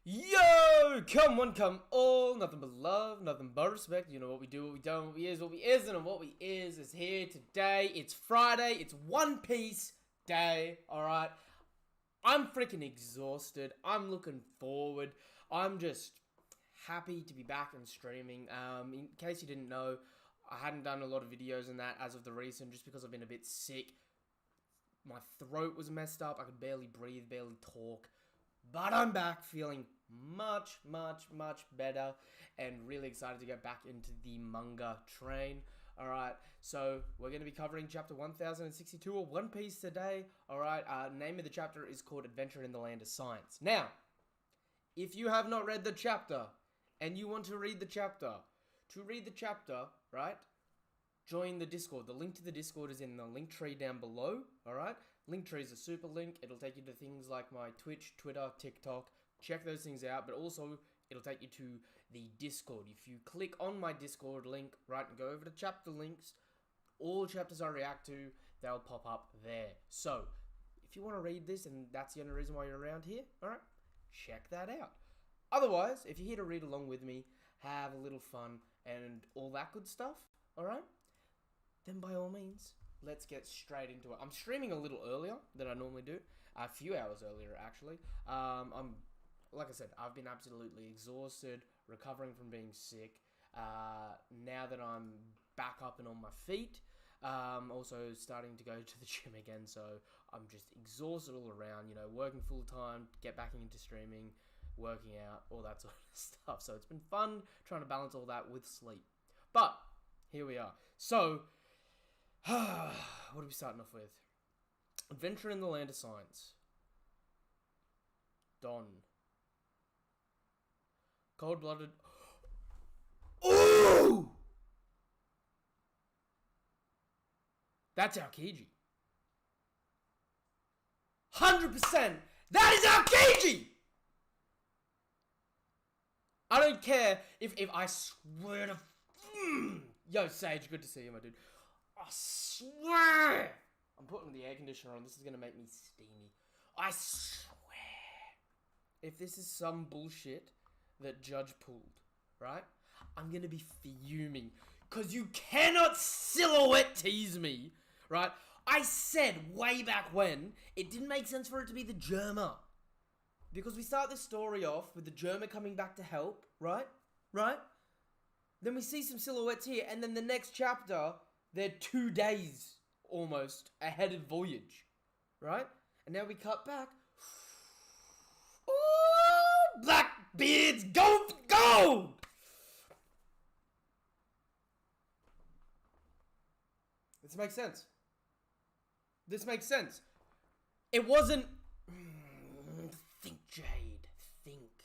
Yo! Come all, nothing but love, nothing but respect. You know what we do, what we don't, what we is, what we isn't, and what we is here today. It's Friday, it's One Piece day, alright? I'm freaking exhausted, I'm looking forward, I'm just happy to be back and streaming. In case you didn't know, I hadn't done a lot of videos in that as of the recent, just because I've been a bit sick. My throat was messed up, I could barely breathe, barely talk. But I'm back feeling much better and really excited to get back into the manga train. Alright, so we're going to be covering chapter 1062 of One Piece today. Alright, name of the chapter is called Adventure in the Land of Science. Now, if you have not read the chapter and you want to read the chapter, right? Join the Discord. The link to the Discord is in the link tree down below, alright? Link tree is a super link. It'll take you to things like my Twitch, Twitter, TikTok. Check those things out, but also it'll take you to the Discord. If you click on my Discord link, right, and go over to chapter links, all chapters I react to, they'll pop up there. So, if you want to read this and that's the only reason why you're around here, alright, check that out. Otherwise, if you're here to read along with me, have a little fun and all that good stuff, alright? Then by all means, let's get straight into it. I'm streaming a little earlier than I normally do. A few hours earlier, actually. Like I said, I've been absolutely exhausted, recovering from being sick. Now that I'm back up and on my feet, also starting to go to the gym again, so I'm just exhausted all around, you know, working full time, get back into streaming, working out, all that sort of stuff. So it's been fun trying to balance all that with sleep. But, here we are. So, what are we starting off with? Adventure in the Land of Science. Don. Cold-blooded. Ooh! That's Aokiji. 100%! That is Aokiji! I don't care if I swear to... Yo, Sage, good to see you, my dude. I swear! I'm putting the air conditioner on. This is going to make me steamy. I swear. If this is some bullshit that Judge pulled, right? I'm going to be fuming. Because you cannot silhouette tease me, right? I said way back when, it didn't make sense for it to be the Germa. Because we start this story off with the Germa coming back to help, right? Right? Then we see some silhouettes here, and then the next chapter... They're 2 days, almost, ahead of voyage, right? And now we cut back. Ooh, Blackbeard's go for gold! This makes sense. This makes sense. It wasn't... Think, Jade. Think.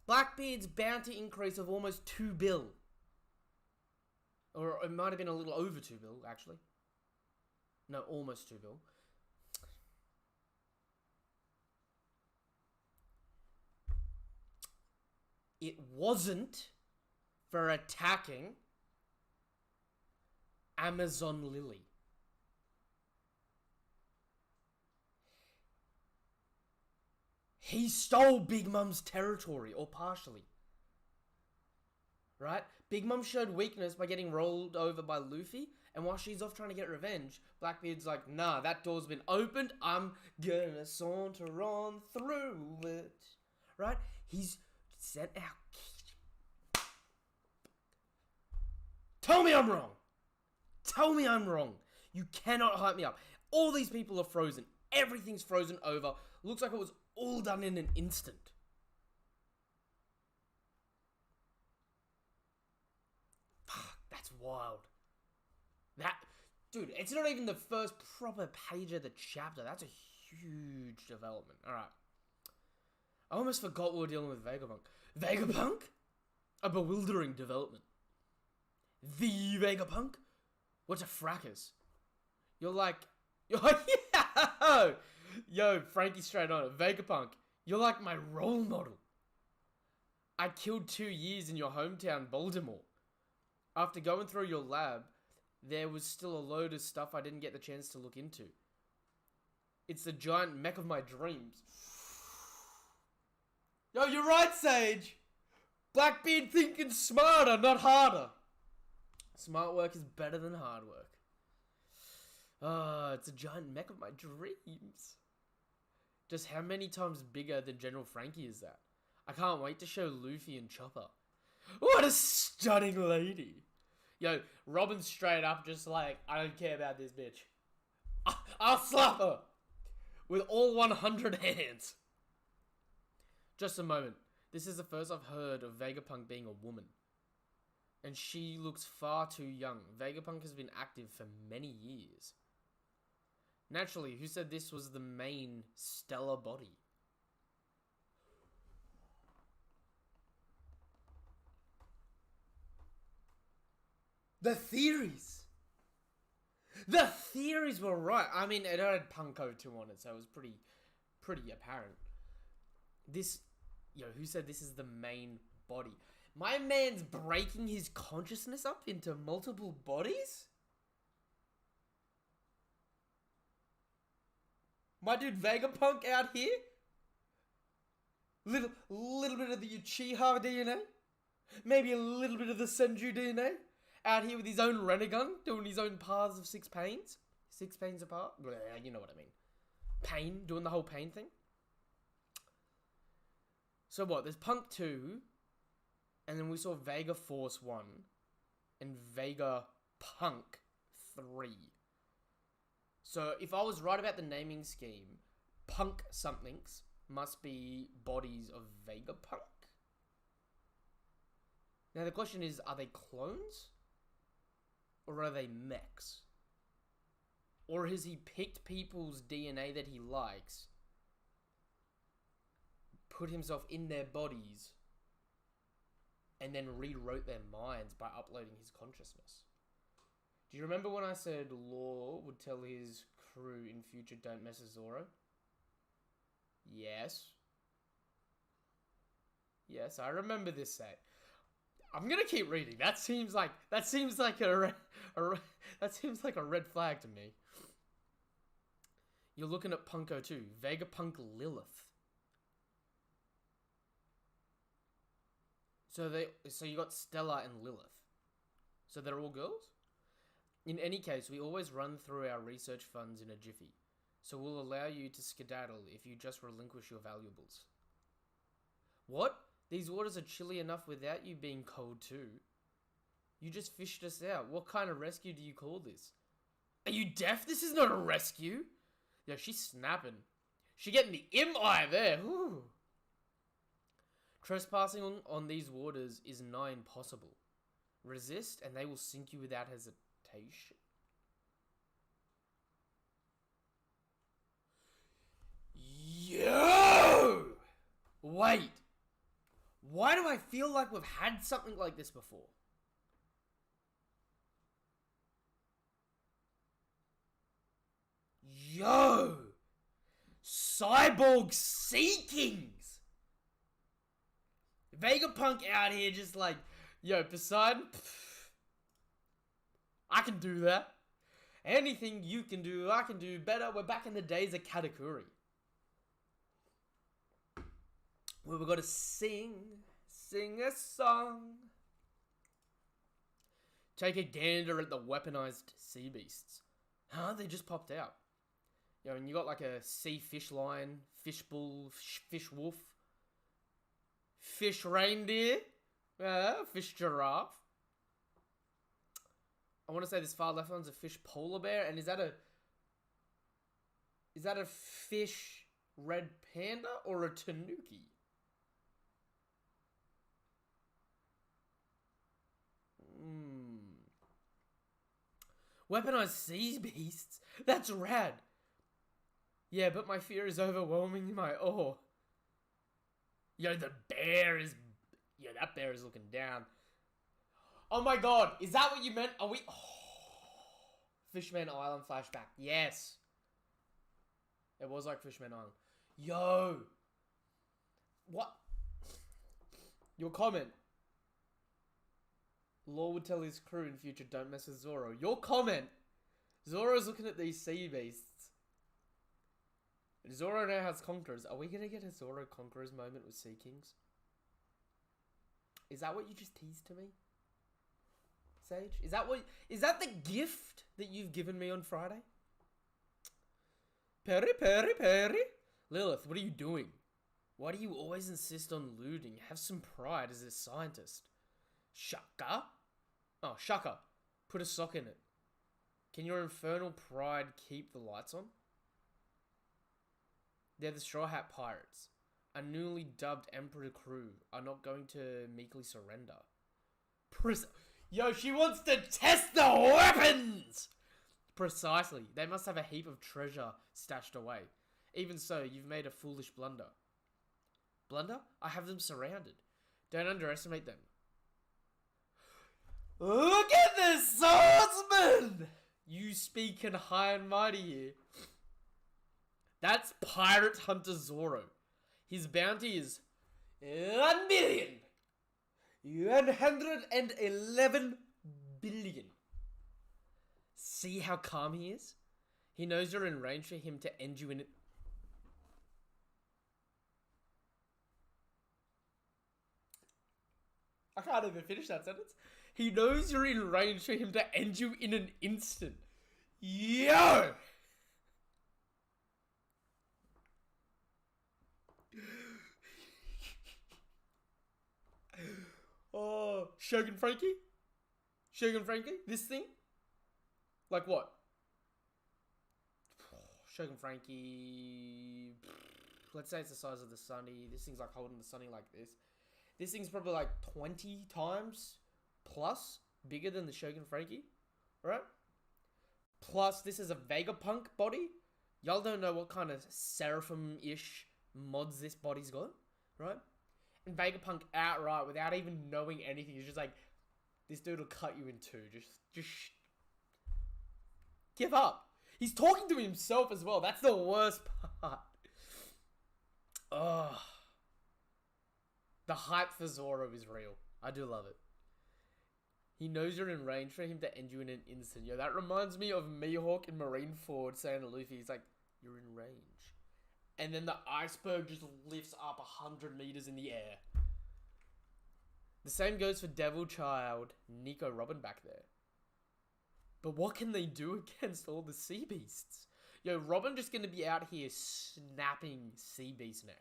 Blackbeard's bounty increase of almost 2 bill. Or it might have been a little over 2 bill, actually. No, almost 2 bill. It wasn't for attacking Amazon Lily. He stole Big Mum's territory, or partially. Right? Big Mom showed weakness by getting rolled over by Luffy, and while she's off trying to get revenge, Blackbeard's like, nah, that door's been opened, I'm gonna saunter on through it. Right? He's sent out... Tell me I'm wrong! Tell me I'm wrong! You cannot hype me up. All these people are frozen. Everything's frozen over. Looks like it was all done in an instant. That's wild. Dude, it's not even the first proper page of the chapter. That's a huge development. Alright. I almost forgot we were dealing with Vegapunk. Vegapunk? A bewildering development. The Vegapunk? What's a fracas? You're like... Yo, Frankie straight on it. Vegapunk, you're like my role model. I killed 2 years in your hometown, Baltimore. After going through your lab, there was still a load of stuff I didn't get the chance to look into. It's the giant mech of my dreams. Yo, you're right, Sage. Blackbeard thinking smarter, not harder. Smart work is better than hard work. It's a giant mech of my dreams. Just how many times bigger than General Frankie is that? I can't wait to show Luffy and Chopper. What a stunning lady. Yo, Robin's straight up just like, I don't care about this bitch. I'll slap her. With all 100 hands. Just a moment. This is the first I've heard of Vegapunk being a woman. And she looks far too young. Vegapunk has been active for many years. Naturally, who said this was the main stellar body? The theories! The theories were right. I mean, it had Punko 2 on it, so it was pretty apparent. This, who said this is the main body? My man's breaking his consciousness up into multiple bodies? My dude Vegapunk out here? Little bit of the Uchiha DNA? Maybe a little bit of the Senju DNA? Out here with his own Renegun, doing his own paths of 6 pains. 6 pains apart? You know what I mean. Pain, doing the whole pain thing. So what, there's Punk 2, and then we saw Vega Force 1, and Vega Punk 3. So if I was right about the naming scheme, Punk somethings must be bodies of Vegapunk. Now the question is, are they clones? Or are they mechs? Or has he picked people's DNA that he likes, put himself in their bodies, and then rewrote their minds by uploading his consciousness? Do you remember when I said Law would tell his crew in future don't mess with Zoro? Yes. Yes, I remember this set. I'm gonna keep reading. That seems like a red flag to me. You're looking at Punko 2, Vegapunk Lilith. So you got Stella and Lilith. So they're all girls? In any case, we always run through our research funds in a jiffy. So we'll allow you to skedaddle if you just relinquish your valuables. What? These waters are chilly enough without you being cold too. You just fished us out. What kind of rescue do you call this? Are you deaf? This is not a rescue. Yeah, she's snapping. She getting the eye there. Whew. Trespassing on these waters is nigh impossible. Resist and they will sink you without hesitation. Yo! Wait. Why do I feel like we've had something like this before? Yo! Cyborg Sea Kings! Vegapunk out here just like, yo, Poseidon, I can do that. Anything you can do, I can do better. We're back in the days of Katakuri. Where we've got to sing a song. Take a gander at the weaponized sea beasts. Huh? They just popped out. You know, and you got like a sea fish lion, fish bull, fish wolf, fish reindeer, fish giraffe. I want to say this far left one's a fish polar bear, and is that a fish red panda or a tanuki? Weaponized sea beasts? That's rad. Yeah, but my fear is overwhelming my awe. Yo, the bear is... Yo, that bear is looking down. Oh my god, is that what you meant? Are we... Oh. Fishman Island flashback. Yes. It was like Fishman Island. Yo. What? Your comment. Law would tell his crew in future, don't mess with Zoro. Your comment. Zoro's looking at these sea beasts. Zoro now has Conquerors. Are we gonna get a Zoro Conquerors moment with Sea Kings? Is that what you just teased to me? Sage? Is that the gift that you've given me on Friday? Perry. Lilith, what are you doing? Why do you always insist on looting? Have some pride as a scientist. Shaka? Oh, Shaka. Put a sock in it. Can your infernal pride keep the lights on? They're the Straw Hat Pirates. A newly dubbed Emperor crew are not going to meekly surrender. Yo, she wants to test the weapons! Precisely. They must have a heap of treasure stashed away. Even so, you've made a foolish blunder. Blunder? I have them surrounded. Don't underestimate them. Look at this swordsman! You speak in high and mighty here. That's Pirate Hunter Zoro. His bounty is 1,111 billion. See how calm he is? He knows you're in range for him to end you in it. I can't even finish that sentence. He knows you're in range for him to end you in an instant. Yo! Oh, Shogun Frankie? This thing? Like what? Shogun Frankie... Let's say it's the size of the Sunny. This thing's like holding the Sunny like this. This thing's probably like 20 times plus bigger than the Shogun Frankie. Right? Plus, this is a Vegapunk body. Y'all don't know what kind of Seraphim-ish mods this body's got. Right? And Vegapunk outright, without even knowing anything, is just like, this dude will cut you in two. Just give up. He's talking to himself as well. That's the worst part. Ugh. The hype for Zoro is real. I do love it. He knows you're in range for him to end you in an instant. Yo, that reminds me of Mihawk in Marineford saying to Luffy, he's like, you're in range. And then the iceberg just lifts up 100 meters in the air. The same goes for Devil Child, Nico Robin back there. But what can they do against all the sea beasts? Yo, Robin just gonna be out here snapping sea beast neck.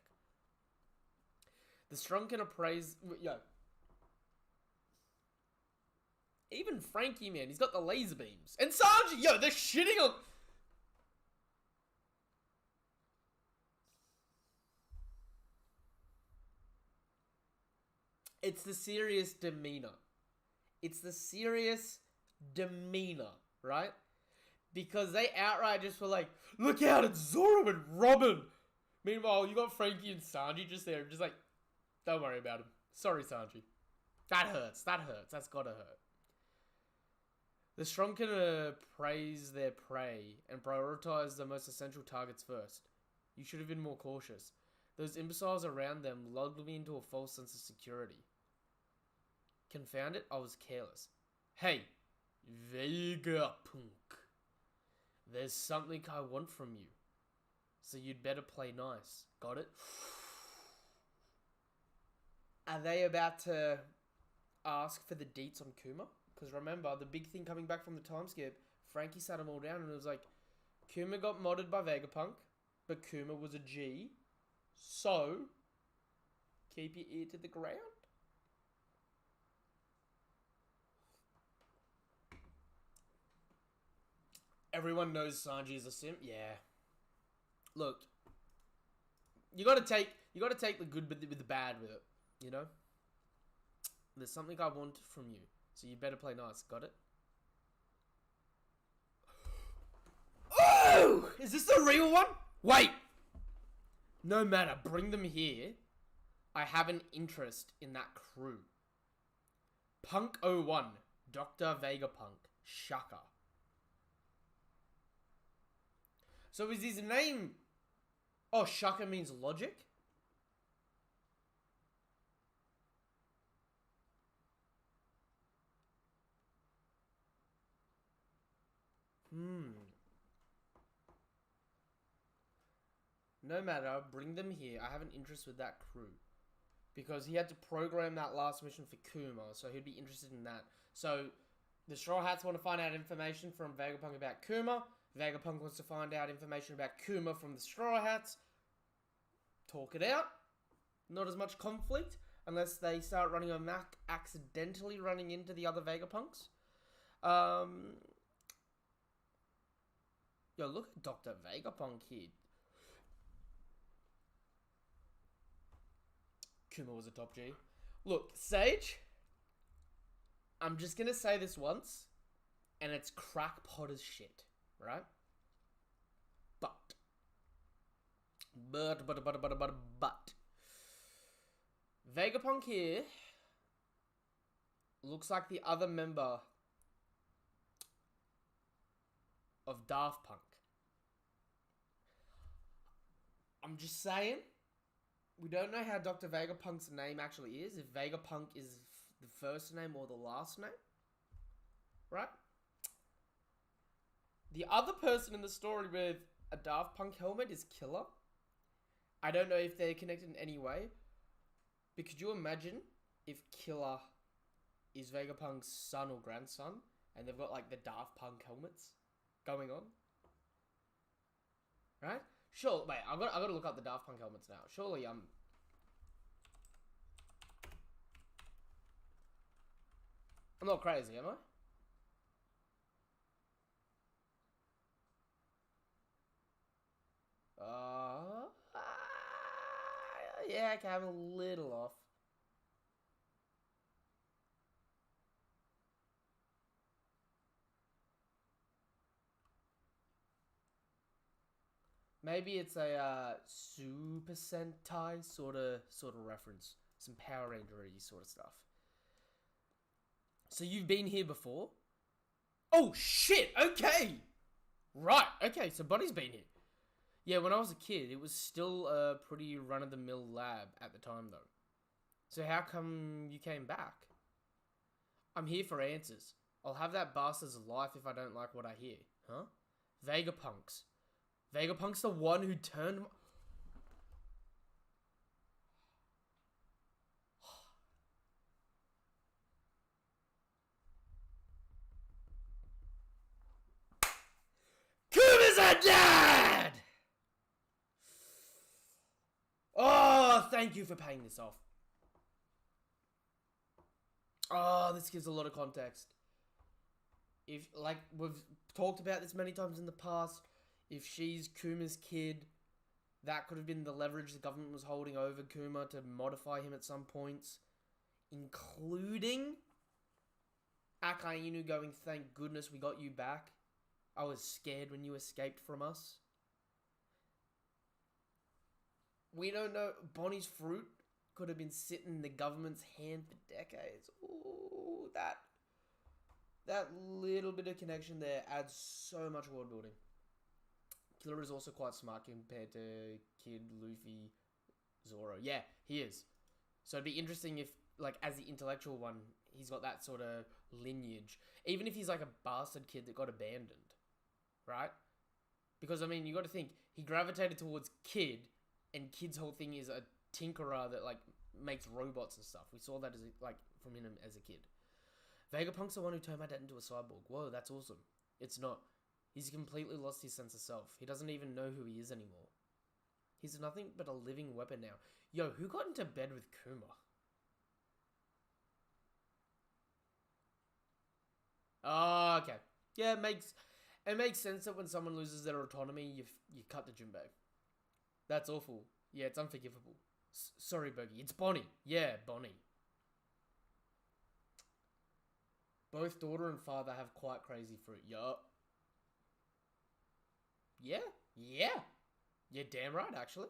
The strong can appraise... Yo. Even Frankie, man, he's got the laser beams. And Sanji, yo, they're shitting on... It's the serious demeanor. Right? Because they outright just were like, look out, it's Zoro and Robin. Meanwhile, you got Frankie and Sanji just there, just like, don't worry about him. Sorry, Sanji. That hurts. That's gotta hurt. The strong can praise their prey and prioritize the most essential targets first. You should have been more cautious. Those imbeciles around them lulled me into a false sense of security. Confound it, I was careless. Hey, Vegapunk. There's something I want from you. So you'd better play nice. Got it? Are they about to ask for the deets on Kuma? Because remember, the big thing coming back from the time skip, Frankie sat them all down and it was like, Kuma got modded by Vegapunk, but Kuma was a G. So, keep your ear to the ground. Everyone knows Sanji is a simp. Yeah. Look, you gotta take the good with the bad with it. You know. There's something I want from you, so you better play nice. Got it? Oh! Is this the real one? Wait. No matter. Bring them here. I have an interest in that crew. Punk 01, Dr. Vegapunk, Shaka. So is his name... Oh, Shaka means logic? No matter, bring them here. I have an interest with that crew. Because he had to program that last mission for Kuma, so he'd be interested in that. So, the Straw Hats want to find out information from Vegapunk about Kuma. Vegapunk wants to find out information about Kuma from the Straw Hats. Talk it out. Not as much conflict, unless they start running a Mac accidentally running into the other Vegapunks. Yo, look at Dr. Vegapunk here. Kuma was a top G. Look, Sage, I'm just gonna say this once, and it's crackpot as shit, right? But. Vegapunk here looks like the other member of Daft Punk. I'm just saying, we don't know how Dr. Vegapunk's name actually is, if Vegapunk is the first name or the last name, right? The other person in the story with a Daft Punk helmet is Killer. I don't know if they're connected in any way, but could you imagine if Killer is Vegapunk's son or grandson, and they've got like the Daft Punk helmets going on? Right? Sure, wait, I gotta look up the Daft Punk helmets now. Surely, I'm not crazy, am I? Yeah, okay, I'm a little off. Maybe it's a Super Sentai sort of reference, some Power Ranger-y sort of stuff. So you've been here before? Oh shit! Okay, right. Okay, so Bonnie's been here. Yeah, when I was a kid, it was still a pretty run-of-the-mill lab at the time, though. So how come you came back? I'm here for answers. I'll have that bastard's life if I don't like what I hear. Huh? Vegapunks. Vegapunk's the one who turned... Kuma's a dad! Oh, thank you for paying this off. Oh, this gives a lot of context. If, like, we've talked about this many times in the past, if she's Kuma's kid, that could have been the leverage the government was holding over Kuma to modify him at some points, including Akainu going, thank goodness we got you back. I was scared when you escaped from us. We don't know. Bonnie's fruit could have been sitting in the government's hand for decades. Ooh, that little bit of connection there adds so much world building. Killer is also quite smart compared to Kid, Luffy, Zoro. Yeah, he is. So it'd be interesting if, like, as the intellectual one, he's got that sort of lineage. Even if he's like a bastard kid that got abandoned, right? Because, I mean, you got to think, he gravitated towards Kid, and Kid's whole thing is a tinkerer that, like, makes robots and stuff. We saw that, as like, from him as a kid. Vegapunk's the one who turned my dad into a cyborg. Whoa, that's awesome. It's not. He's completely lost his sense of self. He doesn't even know who he is anymore. He's nothing but a living weapon now. Yo, who got into bed with Kuma? Oh, okay. Yeah, it makes sense that when someone loses their autonomy, you cut the Jinbei. That's awful. Yeah, it's unforgivable. Sorry, Bogey. It's Bonnie. Yeah, Bonnie. Both daughter and father have quite crazy fruit. Yup. Yeah. You're damn right, actually.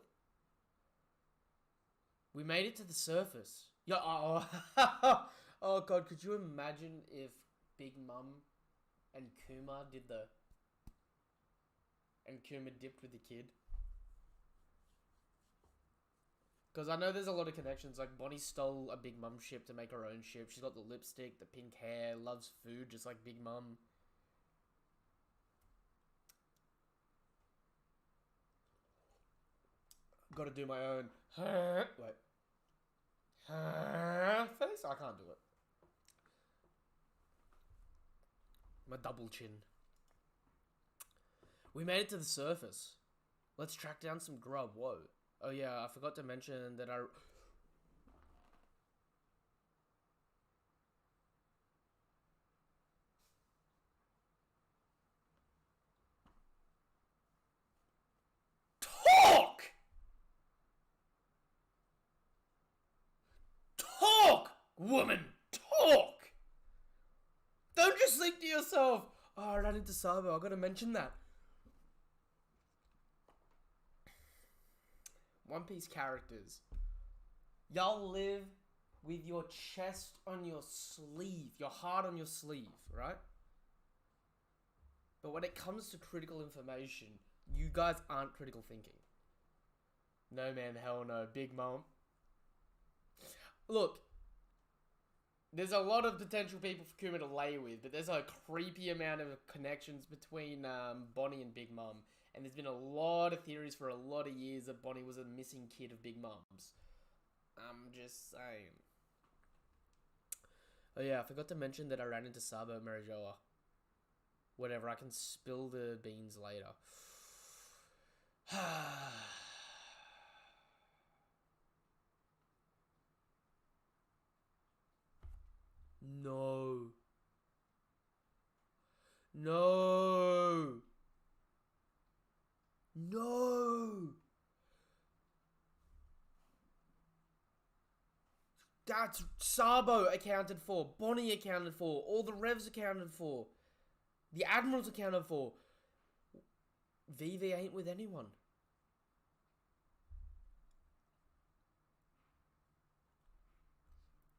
We made it to the surface. Yeah. Oh, oh God. Could you imagine if Big Mum and Kuma did the... And Kuma dipped with the kid? Because I know there's a lot of connections. Like, Bonnie stole a Big Mum ship to make her own ship. She's got the lipstick, the pink hair, loves food just like Big Mum. Got to do my own. Wait. Face? I can't do it. My double chin. We made it to the surface. Let's track down some grub. Whoa. Oh yeah, I forgot to mention that I... Talk! Talk! Woman, talk! Don't just think to yourself, oh, I ran into Sabo, I gotta mention that. One Piece characters. Y'all live with your chest on your sleeve, your heart on your sleeve, right? But when it comes to critical information, you guys aren't critical thinking. No man, hell no. Big Mom. Look, there's a lot of potential people for Kuma to lay with, but there's a creepy amount of connections between Bonnie and Big Mom. And there's been a lot of theories for a lot of years that Bonnie was a missing kid of Big Mom's. I'm just saying. Oh yeah, I forgot to mention that I ran into Sabo Marijoa. Whatever, I can spill the beans later. No. No. No. That's Sabo accounted for. Bonnie accounted for. All the Revs accounted for. The Admirals accounted for. VV ain't with anyone.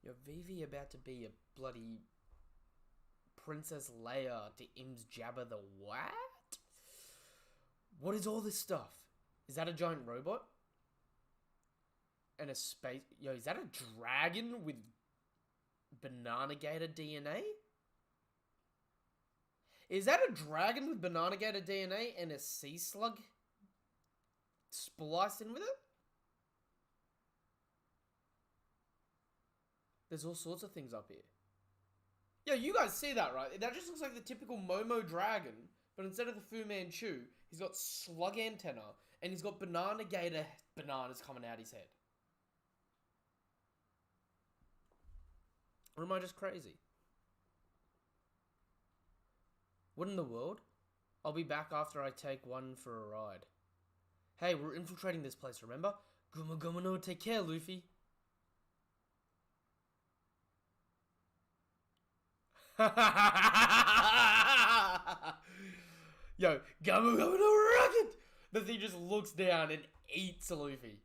Yo, VV about to be a bloody Princess Leia to Im's Jabba the what? What is all this stuff? Is that a giant robot? And a space... Yo, is that a dragon with Banana Gator DNA? Is that a dragon with Banana Gator DNA and a sea slug spliced in with it? There's all sorts of things up here. Yo, you guys see that, right? That just looks like the typical Momo dragon, but instead of the Fu Manchu, he's got slug antenna, and he's got Banana Gator bananas coming out his head. Or am I just crazy? What in the world? I'll be back after I take one for a ride. Hey, we're infiltrating this place, remember? Guma Guma no, take care, Luffy. Yo, Guma Guma no rocket! The thing just looks down and eats Luffy.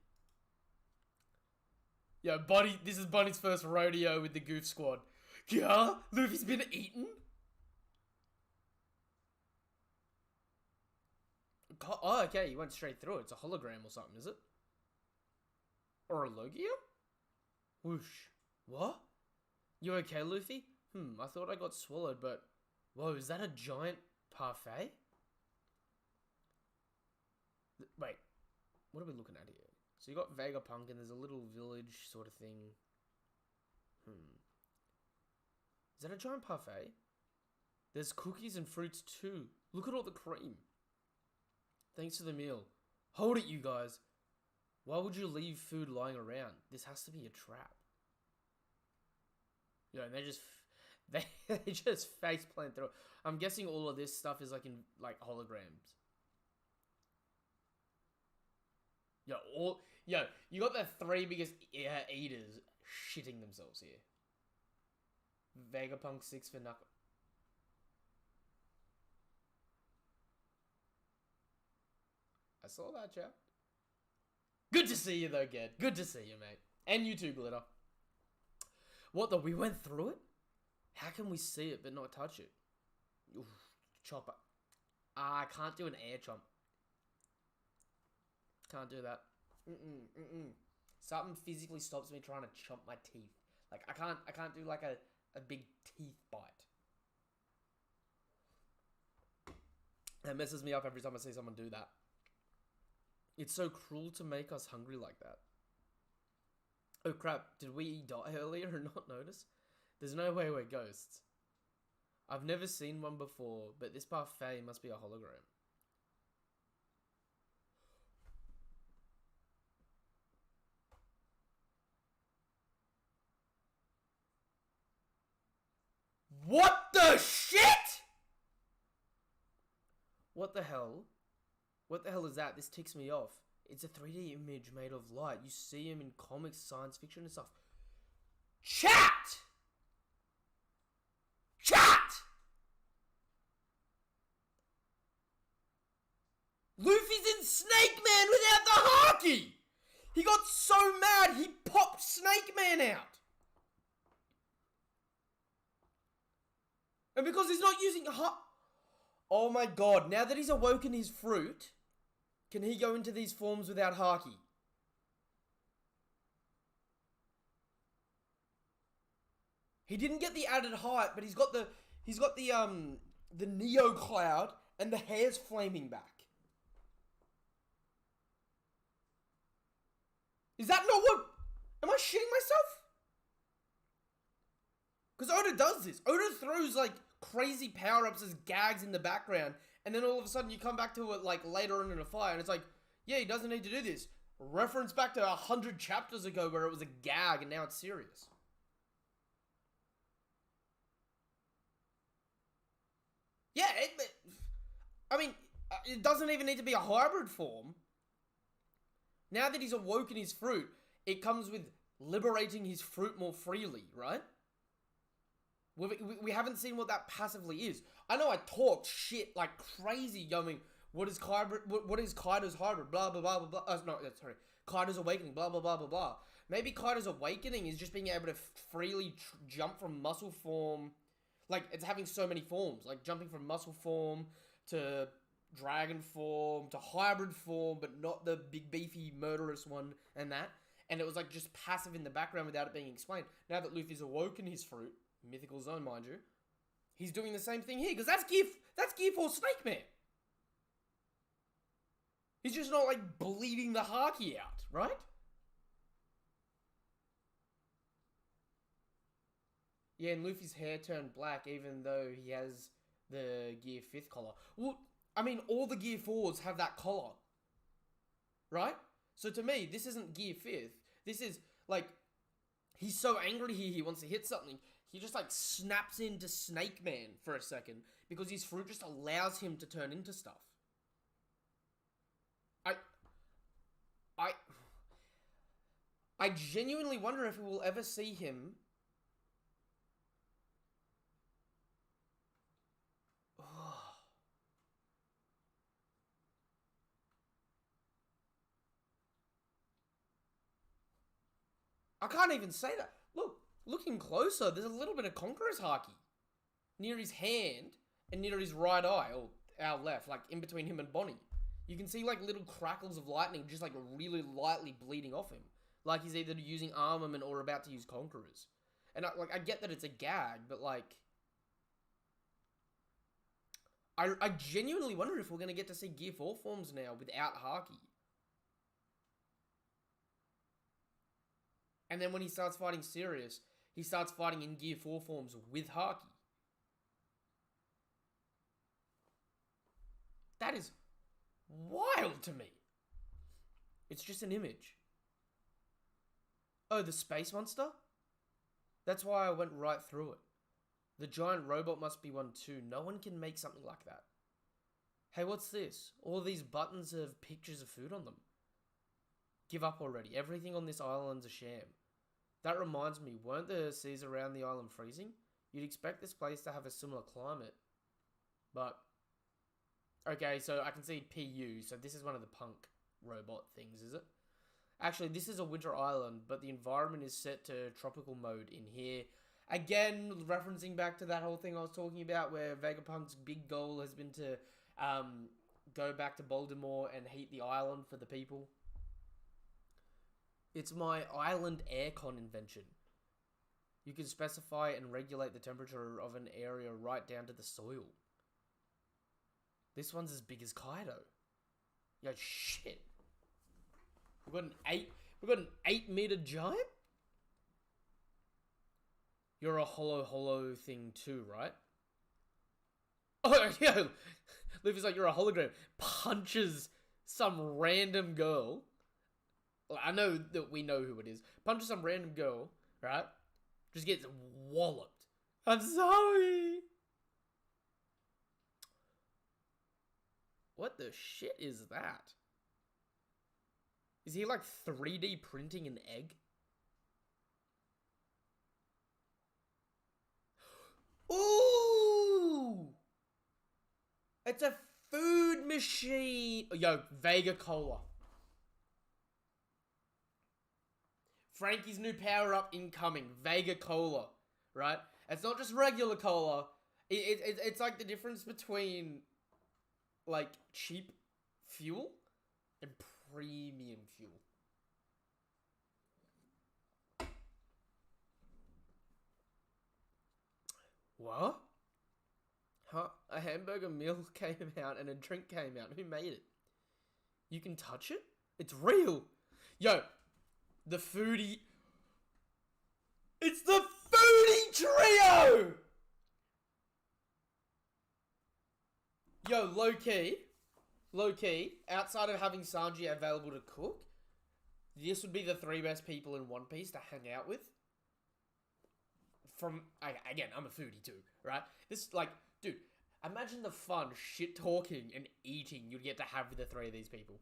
Yo, Bonnie, this is Bonnie's first rodeo with the Goof Squad. Yeah, Luffy's been eaten? Oh, okay, he went straight through it. It's a hologram or something, is it? Or a Logia? Whoosh. What? You okay, Luffy? I thought I got swallowed, but... Whoa, is that a giant parfait? Wait, what are we looking at here? So you got Vegapunk and there's a little village sort of thing. Is that a giant parfait? There's cookies and fruits too. Look at all the cream. Thanks for the meal. Hold it, you guys. Why would you leave food lying around? This has to be a trap. Yo, and they just face plant through it. I'm guessing all of this stuff is like in like holograms. Yo, you got the three biggest eaters shitting themselves here. Vegapunk 6 for Knuckle. I saw that, chap. Good to see you though, Ged. Good to see you, mate. And you too, Glitter. What the? We went through it? How can we see it but not touch it? Oof, chopper. I can't do an air chomp. Can't do that. Something physically stops me trying to chomp my teeth. Like I can't do like a big teeth bite. That messes me up every time I see someone do that. It's so cruel to make us hungry like that. Oh crap, did we die earlier and not notice? There's no way we're ghosts. I've never seen one before, but this parfait must be a hologram. What the shit?! What the hell? What the hell is that? This ticks me off. It's a 3D image made of light. You see him in comics, science fiction and stuff. Chat! Chat! Luffy's in Snake Man without the Haki! He got so mad he popped Snake Man out. And because he's not using oh my god, now that he's awoken his fruit, can he go into these forms without Haki? He didn't get the added height, but he's got the Neo Cloud and the hair's flaming back. Is that not what... Am I shitting myself? Because Oda does this. Oda throws like crazy power-ups as gags in the background, and then all of a sudden you come back to it like later on in a fight, and it's like, yeah, he doesn't need to do this. Reference back to 100 chapters ago where it was a gag and now it's serious. Yeah, it doesn't even need to be a hybrid form. Now that he's awoken his fruit, it comes with liberating his fruit more freely, right? We haven't seen what that passively is. I know I talked shit like crazy, going, what is Kaido's hybrid? Blah, blah, blah, blah, blah. Kaido's awakening, blah, blah, blah, blah, blah. Maybe Kaido's awakening is just being able to freely jump from muscle form. Like, it's having so many forms. Like, jumping from muscle form to dragon form to hybrid form, but not the big, beefy, murderous one and that. And it was, like, just passive in the background without it being explained. Now that Luffy's awoken his fruit, mythical zone, mind you, he's doing the same thing here, because that's Gear 4 Snake Man. He's just not, like, bleeding the Haki out, right? Yeah, and Luffy's hair turned black, even though he has the Gear 5th collar. Well, I mean, all the Gear 4s have that collar, right? So to me, this isn't Gear 5th. This is, like, he's so angry here, he wants to hit something. He just, like, snaps into Snake Man for a second, because his fruit just allows him to turn into stuff. I genuinely wonder if we will ever see him... I can't even say that. Look, looking closer, there's a little bit of Conqueror's Haki near his hand and near his right eye, or our left, like in between him and Bonnie. You can see like little crackles of lightning just like really lightly bleeding off him. Like he's either using armament or about to use Conquerors. And I get that it's a gag, but like... I genuinely wonder if we're going to get to see Gear 4 forms now without Haki. And then when he starts fighting Sirius, he starts fighting in Gear 4 forms with Haki. That is wild to me. It's just an image. Oh, the space monster? That's why I went right through it. The giant robot must be one too. No one can make something like that. Hey, what's this? All these buttons have pictures of food on them. Give up already. Everything on this island's a sham. That reminds me, weren't the seas around the island freezing? You'd expect this place to have a similar climate. But... okay, so I can see PU, so this is one of the punk robot things, is it? Actually, this is a winter island, but the environment is set to tropical mode in here. Again, referencing back to that whole thing I was talking about, where Vegapunk's big goal has been to go back to Baltimore and heat the island for the people. It's my island aircon invention. You can specify and regulate the temperature of an area right down to the soil. This one's as big as Kaido. Yo, shit. We've got an 8-meter giant? You're a hollow thing too, right? Oh, yeah. Luffy's like, you're a hologram. Punches some random girl. I know that we know who it is. Punches some random girl, right? Just gets walloped. I'm sorry. What the shit is that? Is he like 3D printing an egg? Ooh! It's a food machine. Yo, Vega Cola. Frankie's new power-up incoming. Vega Cola. Right? It's not just regular cola. It's like the difference between, like, cheap fuel and premium fuel. What? Huh? A hamburger meal came out and a drink came out. Who made it? You can touch it? It's real. Yo, the foodie... It's the foodie trio! Yo, low-key, outside of having Sanji available to cook, this would be the 3 best people in One Piece to hang out with. Again, I'm a foodie too, right? This, like, dude, imagine the fun shit-talking and eating you'd get to have with the 3 of these people.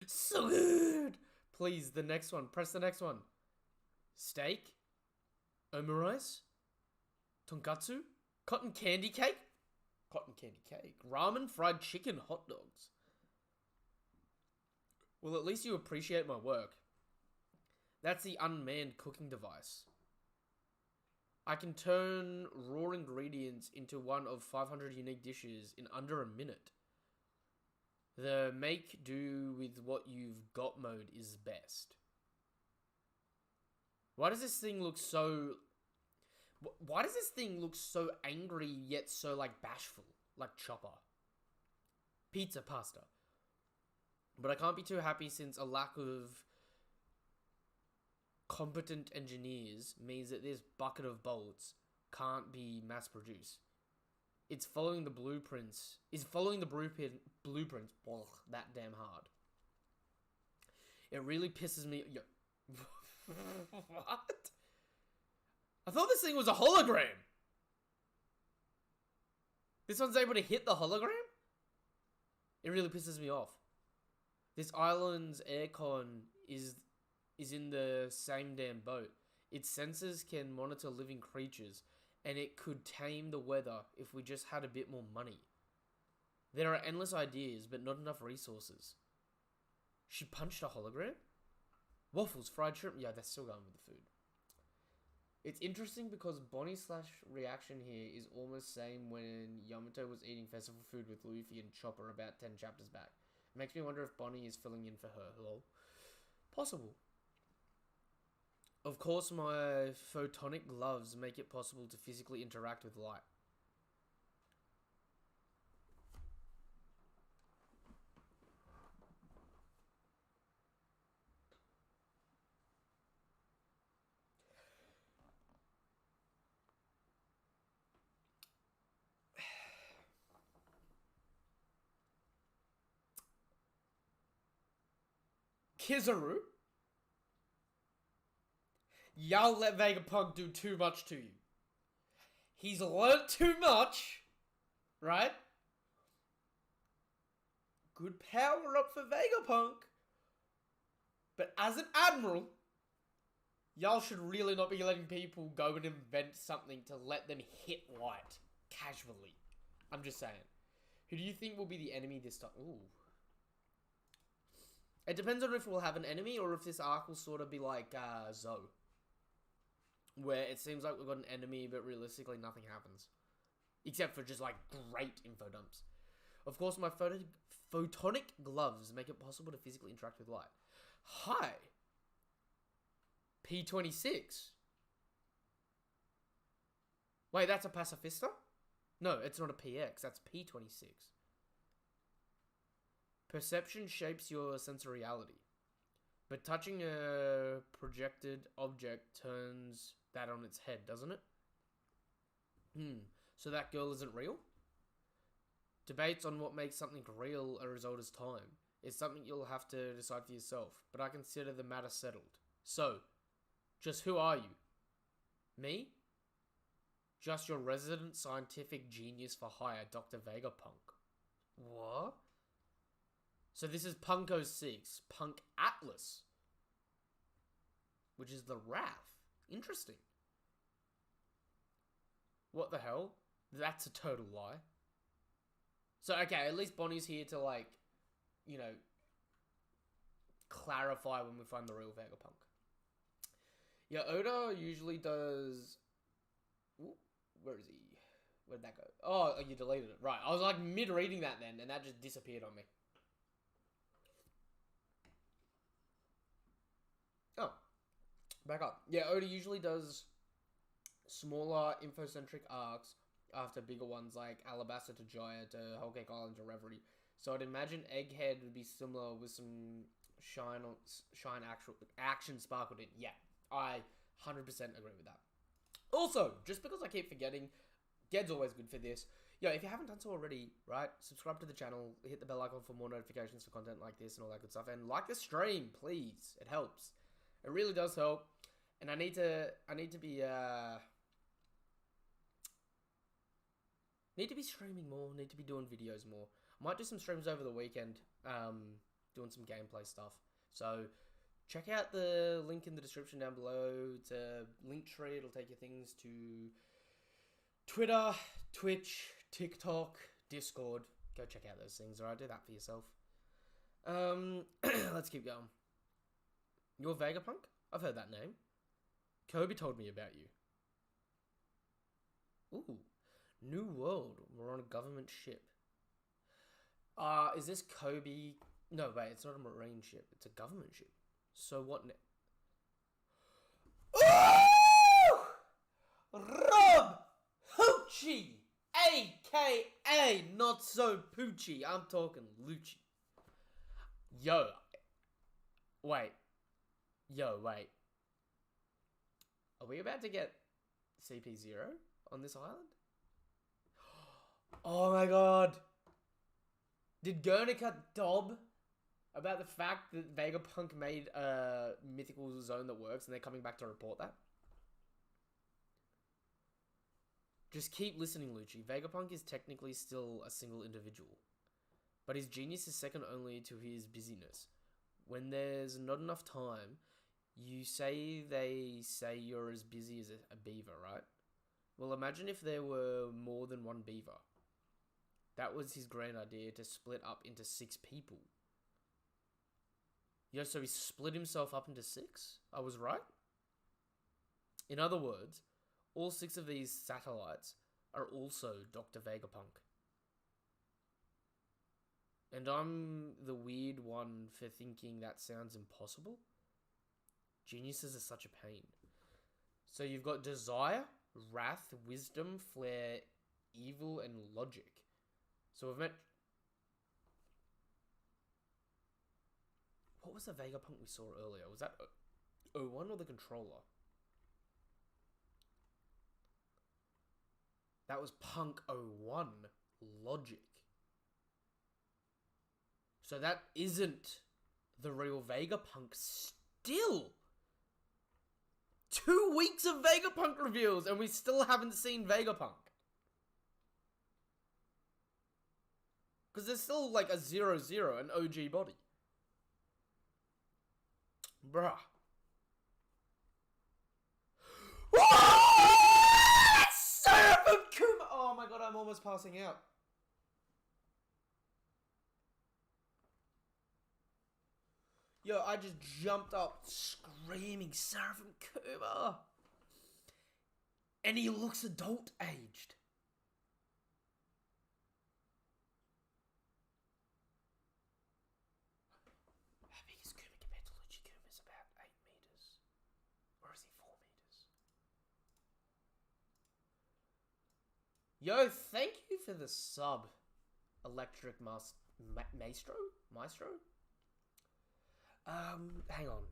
So good! Please, the next one. Press the next one. Steak? Omurice? Tonkatsu? Cotton candy cake? Cotton candy cake. Ramen, fried chicken, hot dogs. Well, at least you appreciate my work. That's the unmanned cooking device. I can turn raw ingredients into one of 500 unique dishes in under a minute. The make do with what you've got mode is best. Why does this thing look so... Why does this thing look so angry yet so, like, bashful? Like Chopper. Pizza pasta. But I can't be too happy since a lack of competent engineers means that this bucket of bolts can't be mass produced. It's following the blueprints. Blueprints that damn hard. It really pisses me... Yo. What? I thought this thing was a hologram. This one's able to hit the hologram? It really pisses me off. This island's aircon is in the same damn boat. Its sensors can monitor living creatures, and it could tame the weather if we just had a bit more money. There are endless ideas, but not enough resources. She punched a hologram? Waffles, fried shrimp. Yeah, they're still going with the food. It's interesting because Bonnie's reaction here is almost same when Yamato was eating festival food with Luffy and Chopper about 10 chapters back. It makes me wonder if Bonnie is filling in for her. Lol. Possible. Of course, my photonic gloves make it possible to physically interact with light. Kizaru? Y'all let Vegapunk do too much to you. He's learnt too much, right? Good power up for Vegapunk. But as an admiral, y'all should really not be letting people go and invent something to let them hit light casually. I'm just saying. Who do you think will be the enemy this time? Ooh. It depends on if we'll have an enemy or if this arc will sort of be like Zoe. Where it seems like we've got an enemy, but realistically nothing happens. Except for just like great info dumps. Of course, my photonic gloves make it possible to physically interact with light. Hi! P26. Wait, that's a pacifista? No, it's not a PX. That's P26. Perception shapes your sensoriality, but touching a projected object turns that on its head, doesn't it? So that girl isn't real? Debates on what makes something real are as old as time. It's something you'll have to decide for yourself, but I consider the matter settled. So, just who are you? Me? Just your resident scientific genius for hire, Dr. Vegapunk. What? So this is Punko 6, Punk Atlas, which is the Wrath. Interesting. What the hell? That's a total lie. So, okay, at least Bonnie's here to, like, you know, clarify when we find the real Vegapunk. Yeah, Oda usually does... Ooh, where is he? Where'd that go? Oh, you deleted it. Right, I was, like, mid-reading that then, and that just disappeared on me. Oh. Back up. Yeah, Oda usually does smaller, infocentric arcs after bigger ones like Alabasta to Jaya to Whole Cake Island to Reverie. So I'd imagine Egghead would be similar with some action sprinkled in. Yeah, I 100% agree with that. Also, just because I keep forgetting, Ged's always good for this. Yo, if you haven't done so already, right, subscribe to the channel, hit the bell icon for more notifications for content like this and all that good stuff, and like the stream, please. It helps. It really does help. And I need to be streaming more, need to be doing videos more. I might do some streams over the weekend, doing some gameplay stuff. So check out the link in the description down below. It's a link tree. It'll take you things to Twitter, Twitch, TikTok, Discord. Go check out those things, alright? Do that for yourself. Let's keep going. You're Vegapunk? I've heard that name. Kobe told me about you. Ooh. New world. We're on a government ship. Is this Kobe? No, wait, it's not a marine ship. It's a government ship. So what Ooh! Rob Hoochie! A.K.A. Not So Poochie. I'm talking Lucci. Yo. Wait. Are we about to get CP0 on this island? Oh my god. Did Guernica dob about the fact that Vegapunk made a mythical zone that works and they're coming back to report that? Just keep listening, Lucci. Vegapunk is technically still a single individual, but his genius is second only to his busyness. When there's not enough time, they say you're as busy as a beaver, right? Well, imagine if there were more than one beaver. That was his grand idea, to split up into 6 people. Yo, so he split himself up into 6? I was right? In other words, all 6 of these satellites are also Dr. Vegapunk. And I'm the weird one for thinking that sounds impossible. Geniuses are such a pain. So you've got desire, wrath, wisdom, flair, evil, and logic. So we've met... What was the Vegapunk we saw earlier? Was that 01 or the controller? That was Punk 01. Logic. So that isn't the real Vegapunk still. 2 weeks of Vegapunk reveals and we still haven't seen Vegapunk. Because there's still like a 0-0, an OG body. Bruh. Seraphim Kuma! Oh my god, I'm almost passing out. Yo, I just jumped up screaming Seraphim Kuma. And he looks adult aged. How big is Kuma compared to Lucci? Kuma's about 8 meters. Or is he 4 meters? Yo, thank you for the sub, Electric Maestro? Maestro? Hang on.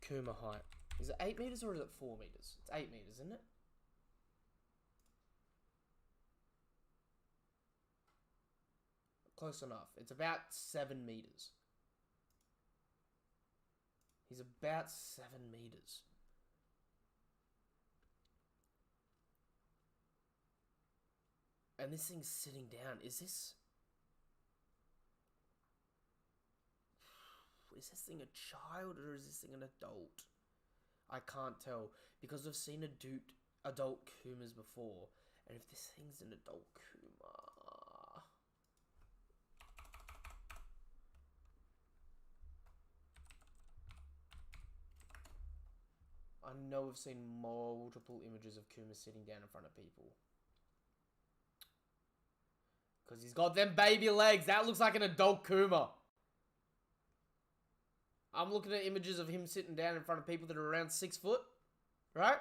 Kuma height. Is it 8 meters or is it 4 meters? It's 8 meters, isn't it? Close enough. It's about 7 meters. He's about 7 meters. And this thing's sitting down. Is this thing a child or is this thing an adult? I can't tell because I've seen adult Kumas before. And if this thing's an adult Kuma... I know I've seen multiple images of Kuma sitting down in front of people. Because he's got them baby legs. That looks like an adult Kuma. I'm looking at images of him sitting down in front of people that are around 6 foot. Right?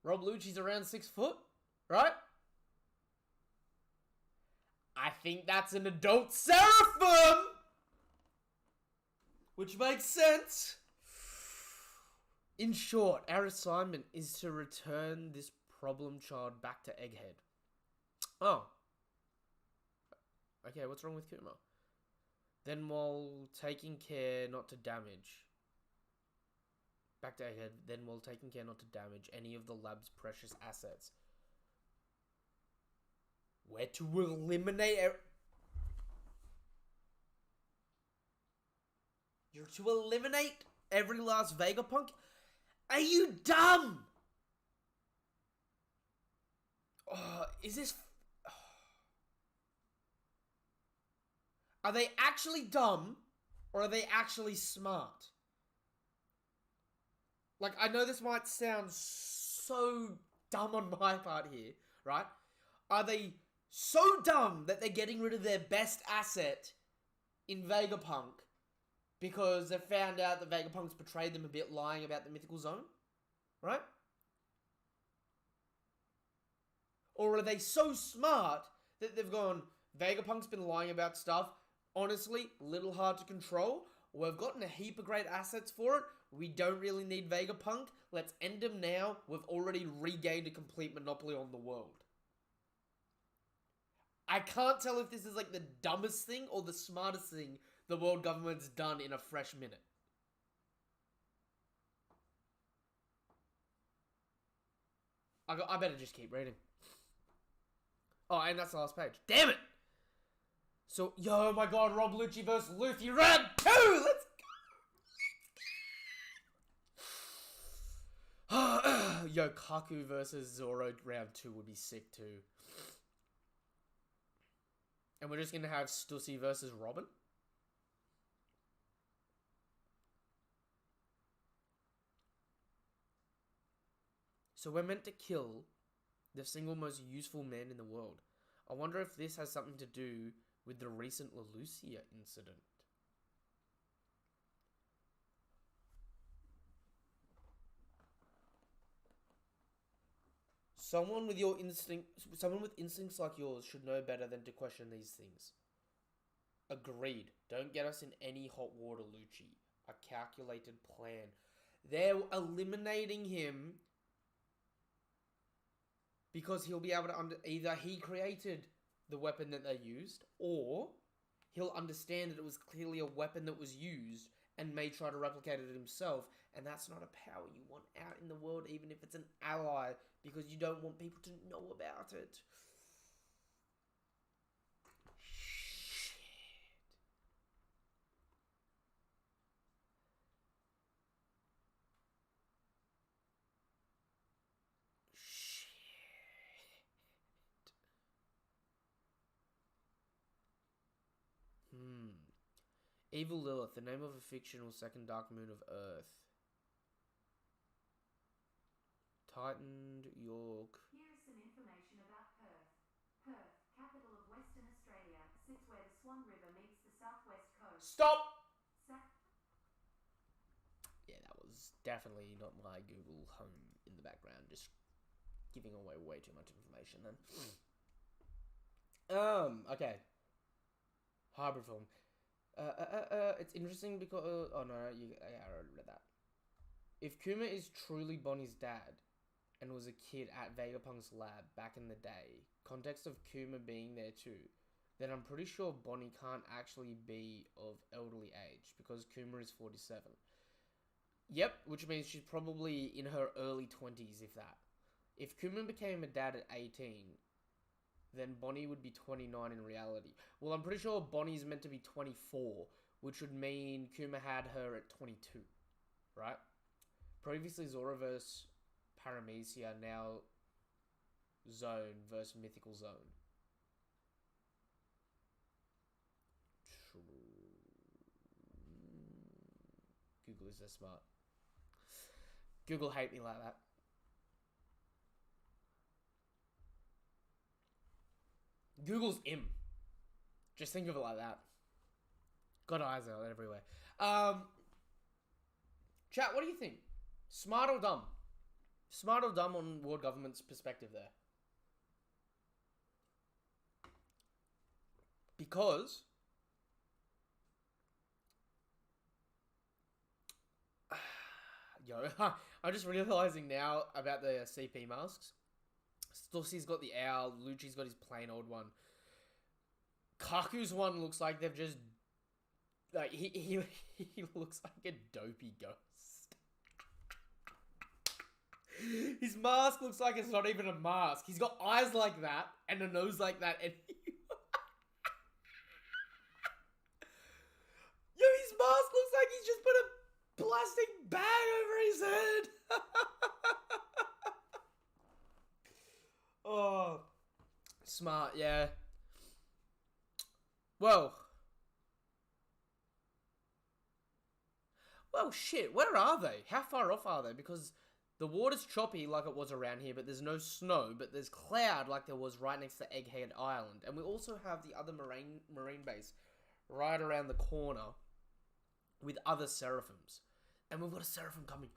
Rob Lucci's around 6 foot. Right? I think that's an adult Seraphim! Which makes sense. In short, our assignment is to return this problem child back to Egghead. Oh. Okay, what's wrong with Kuma? Then while taking care not to damage... Back to Egghead. Then while taking care not to damage any of the lab's precious assets. Where to eliminate... You're to eliminate every last Vegapunk? Are you dumb? Is this... Are they actually dumb? Or are they actually smart? Like, I know this might sound so dumb on my part here, right? Are they so dumb that they're getting rid of their best asset in Vegapunk because they found out that Vegapunk's betrayed them a bit lying about the mythical zone? Right? Or are they so smart that they've gone, Vegapunk's been lying about stuff, honestly, little hard to control. We've gotten a heap of great assets for it. We don't really need Vegapunk. Let's end him now. We've already regained a complete monopoly on the world. I can't tell if this is like the dumbest thing or the smartest thing the world government's done in a fresh minute. I better just keep reading. Oh, and that's the last page. Damn it! So, yo, my god, Rob Lucci versus Luffy, round 2! Let's go! Yo, Kaku versus Zoro, round 2 would be sick too. And we're just gonna have Stussy versus Robin? So we're meant to kill the single most useful man in the world. I wonder if this has something to do with the recent Leloucia incident. Someone with instincts like yours should know better than to question these things. Agreed. Don't get us in any hot water, Lucci. A calculated plan. They're eliminating him because he'll be able to either he created the weapon that they used, or he'll understand that it was clearly a weapon that was used and may try to replicate it himself, and that's not a power you want out in the world, even if it's an ally, because you don't want people to know about it. Evil Lilith, the name of a fictional second dark moon of Earth. Titan, York. Here is some information about Perth. Perth, capital of Western Australia, sits where the Swan River meets the southwest coast. Stop! Yeah, that was definitely not my Google Home in the background, just giving away way too much information then. Okay. Hybrid form. It's interesting because oh no, yeah, I already read that. If Kuma is truly Bonnie's dad and was a kid at Vegapunk's lab back in the day, context of Kuma being there too, then I'm pretty sure Bonnie can't actually be of elderly age because Kuma is 47. Yep, which means she's probably in her early 20s, if that. If Kuma became a dad at 18, then Bonnie would be 29 in reality. Well, I'm pretty sure Bonnie's meant to be 24, which would mean Kuma had her at 22, right? Previously Zoraverse Paramecia, now Zone versus Mythical Zone. Google is so smart. Google hate me like that. Google's im. Just think of it like that. Got eyes out everywhere. Chat, what do you think? Smart or dumb? Smart or dumb on world government's perspective there? Because I'm just realizing now about the CP masks. Stussy's got the owl. Lucci's got his plain old one. Kaku's one looks like they've just like he looks like a dopey ghost. His mask looks like it's not even a mask. He's got eyes like that and a nose like that, and yo, his mask looks like he's just put a plastic bag over his head. Oh, smart, yeah. Well, shit. Where are they? How far off are they? Because the water's choppy like it was around here, but there's no snow. But there's cloud like there was right next to Egghead Island, and we also have the other marine base right around the corner with other seraphims, and we've got a seraphim coming.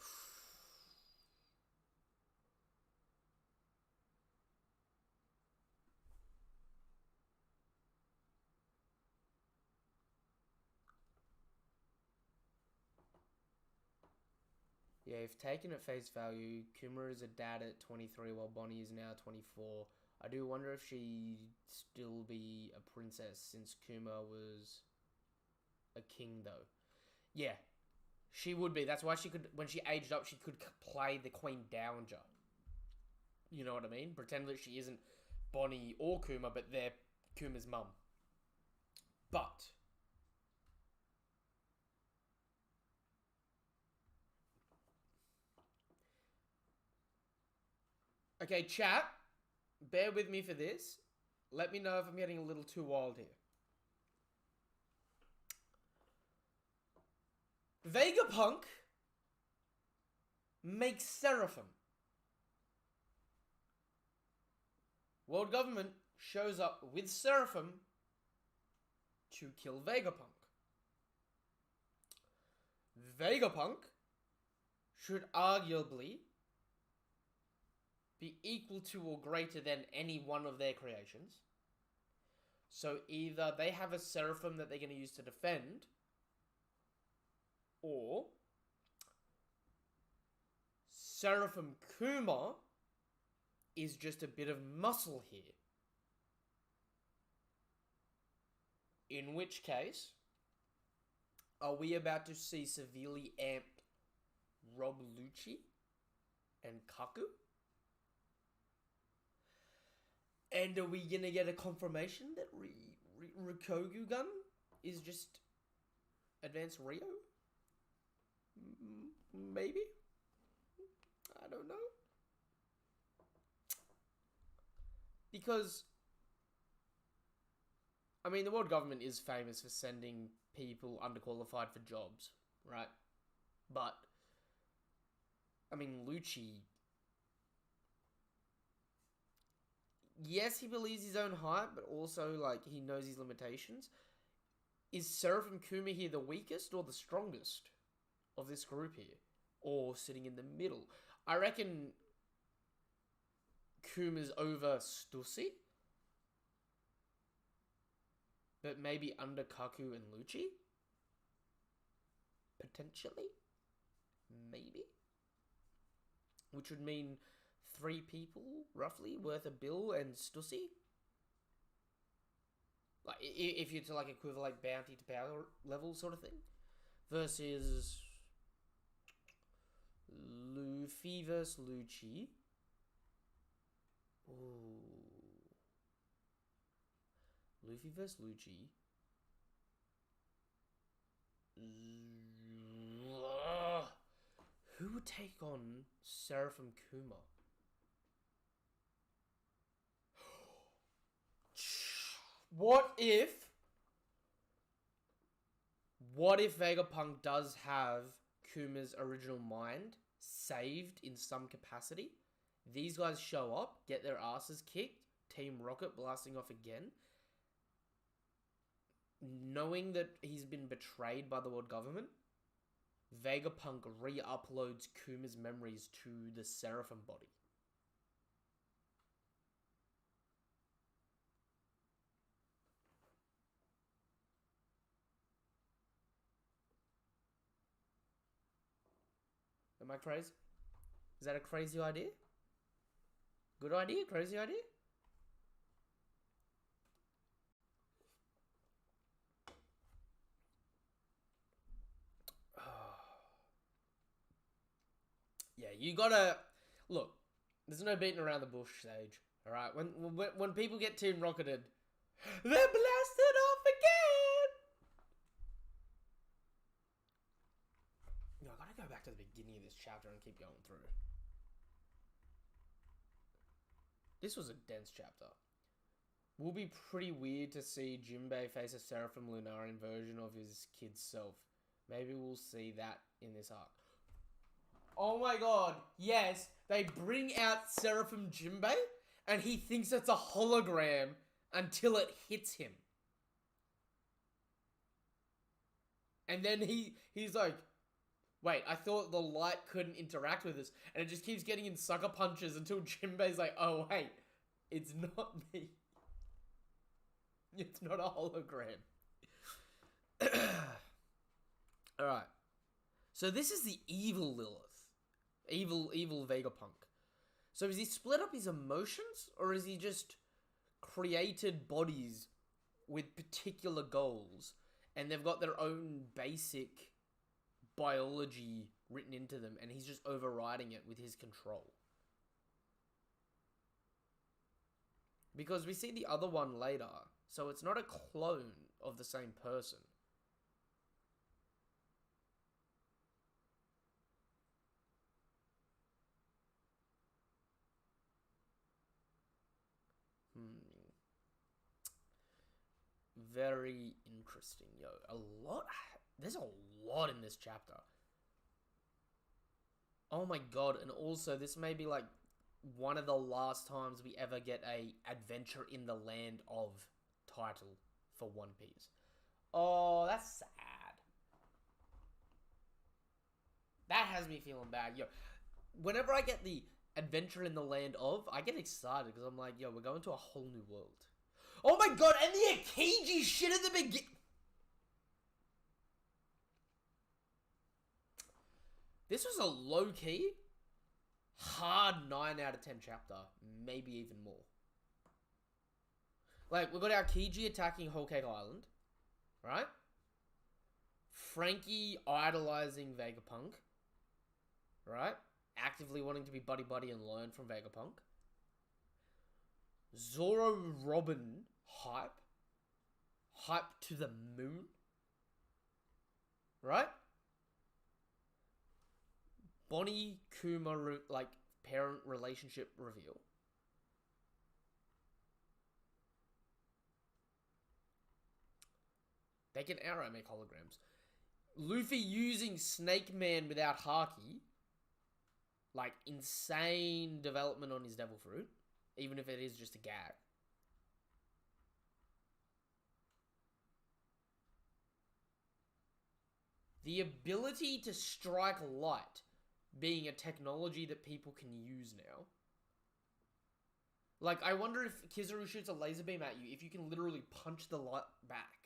Yeah, if taken at face value, Kuma is a dad at 23 while Bonnie is now 24. I do wonder if she'd still be a princess since Kuma was a king though. Yeah, she would be. That's why she could, when she aged up, she could play the Queen Dowager. You know what I mean? Pretend that she isn't Bonnie or Kuma, but they're Kuma's mum. But okay, chat, bear with me for this. Let me know if I'm getting a little too wild here. Vegapunk makes Seraphim. World government shows up with Seraphim to kill Vegapunk. Vegapunk should arguably be equal to or greater than any one of their creations. So either they have a Seraphim that they're going to use to defend, or Seraphim Kuma is just a bit of muscle here. In which case, are we about to see severely amped Rob Lucci and Kaku? And are we gonna get a confirmation that Rikogugun is just Advanced Rio? Maybe? I don't know. Because, I mean, the world government is famous for sending people underqualified for jobs, right? But, I mean, Lucci, yes, he believes his own height, but also, like, he knows his limitations. Is Seraphim Kuma here the weakest or the strongest of this group here? Or sitting in the middle? I reckon Kuma's over Stussy. but maybe under Kaku and Lucci? Potentially? Maybe? Which would mean 3 people, roughly, worth a bill and Stussy? Like, if you're to, like, equivalent bounty to power level sort of thing. Versus Luffy versus Lucci. Ooh. Luffy versus Lucci. Who would take on Seraphim Kuma? What if Vegapunk does have Kuma's original mind saved in some capacity? These guys show up, get their asses kicked, Team Rocket blasting off again. Knowing that he's been betrayed by the world government, Vegapunk re-uploads Kuma's memories to the Seraphim body. Am I crazy? Is that a crazy idea? Good idea? Crazy idea? Yeah, you gotta... Look, there's no beating around the bush, Sage. Alright? When people get Team Rocketed, they're blasted off again! No, I gotta go back to the beginning of this chapter and keep going through. This was a dense chapter. Will be pretty weird to see Jinbei face a Seraphim Lunarian version of his kid's self. Maybe we'll see that in this arc. Oh my god, yes, they bring out Seraphim Jinbei, and he thinks it's a hologram until it hits him. And then he's like, wait, I thought the light couldn't interact with us, and it just keeps getting in sucker punches until Jinbei's like, oh wait, it's not me. It's not a hologram. Alright. So this is the evil Lilith. Evil Vegapunk. So has he split up his emotions? Or has he just created bodies with particular goals? And they've got their own basic biology written into them. And he's just overriding it with his control. Because we see the other one later. So it's not a clone of the same person. Very interesting, yo. There's a lot in this chapter. Oh my god, and also this may be like one of the last times we ever get a adventure in the land of title for One Piece. Oh, that's sad. That has me feeling bad, yo. Whenever I get the adventure in the land of, I get excited because I'm like, yo, we're going to a whole new world. Oh my god, and the Akiji shit at the beginning. This was a low-key, hard 9 out of 10 chapter. Maybe even more. Like, we've got our Kiji attacking Whole Cake Island. Right? Frankie idolizing Vegapunk. Right? Actively wanting to be buddy-buddy and learn from Vegapunk. Zoro Robin hype. Hype to the moon. Right? Bonnie Kuma, like, parent relationship reveal. They can arrow make holograms. Luffy using Snake Man without Haki. Like, insane development on his Devil Fruit. Even if it is just a gag. The ability to strike light being a technology that people can use now. Like, I wonder if Kizaru shoots a laser beam at you, if you can literally punch the light back.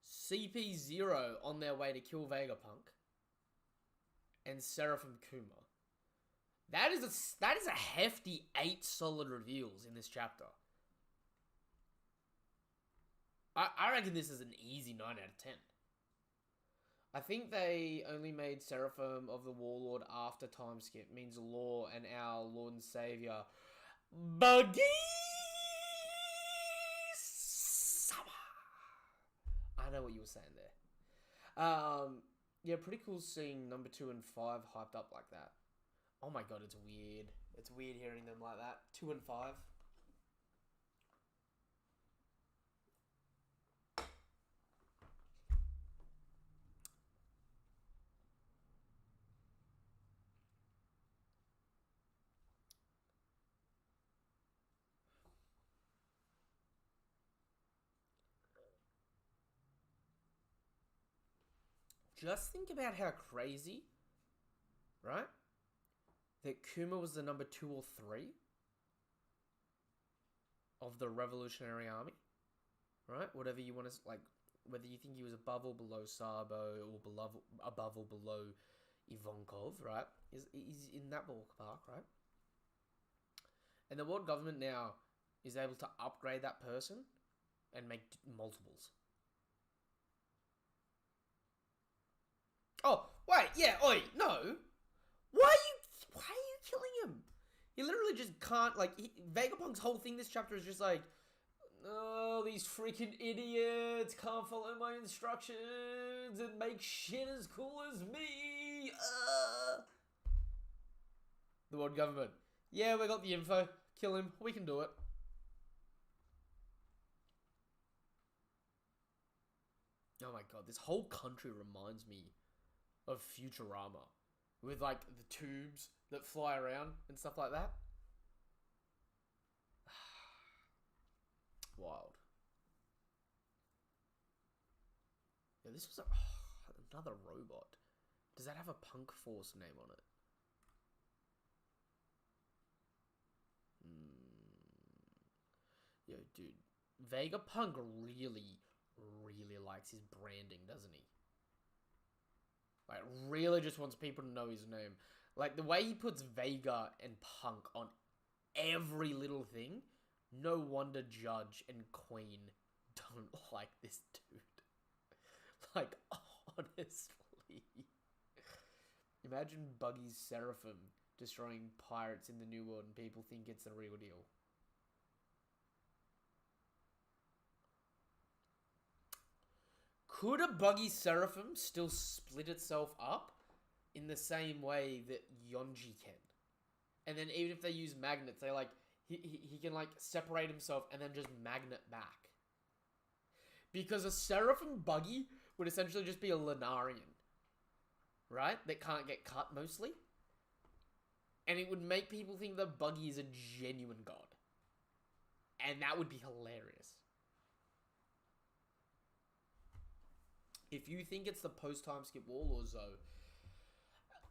CP0 on their way to kill Vegapunk. And Seraphim Kuma. That is a hefty 8 solid reveals in this chapter. I reckon this is an easy 9 out of 10. I think they only made Seraphim of the Warlord after time skip. Means Law and our Lord and Savior, Buggy Summer. I know what you were saying there. Yeah, pretty cool seeing number 2 and 5 hyped up like that. Oh my god, it's weird. It's weird hearing them like that. 2 and 5. Just think about how crazy, right? That Kuma was the number 2 or 3 of the Revolutionary Army, right? Whatever you want to, like, whether you think he was above or below Sabo or above or below Ivankov, right? He's in that ballpark, right? And the world government now is able to upgrade that person and make multiples. Oh, wait, yeah, oi, no. Why are you killing him? He literally just can't, like, Vegapunk's whole thing this chapter is just like, oh, these freaking idiots can't follow my instructions and make shit as cool as me. The world government. Yeah, we got the info. Kill him. We can do it. Oh my god, this whole country reminds me of Futurama. With, like, the tubes that fly around and stuff like that. Wild. Yeah, this was another robot. Does that have a Punk Force name on it? Yo, dude. Vegapunk really, really likes his branding, doesn't he? Like, really just wants people to know his name. Like, the way he puts Vega and Punk on every little thing, no wonder Judge and Queen don't like this dude. Like, honestly. Imagine Buggy's Seraphim destroying pirates in the New World and people think it's the real deal. Could a Buggy Seraphim still split itself up in the same way that Yonji can? And then even if they use magnets, they like he can like separate himself and then just magnet back. Because a Seraphim Buggy would essentially just be a Lunarian, right? That can't get cut mostly. And it would make people think that Buggy is a genuine god. And that would be hilarious. If you think it's the post-time skip Warlords, though,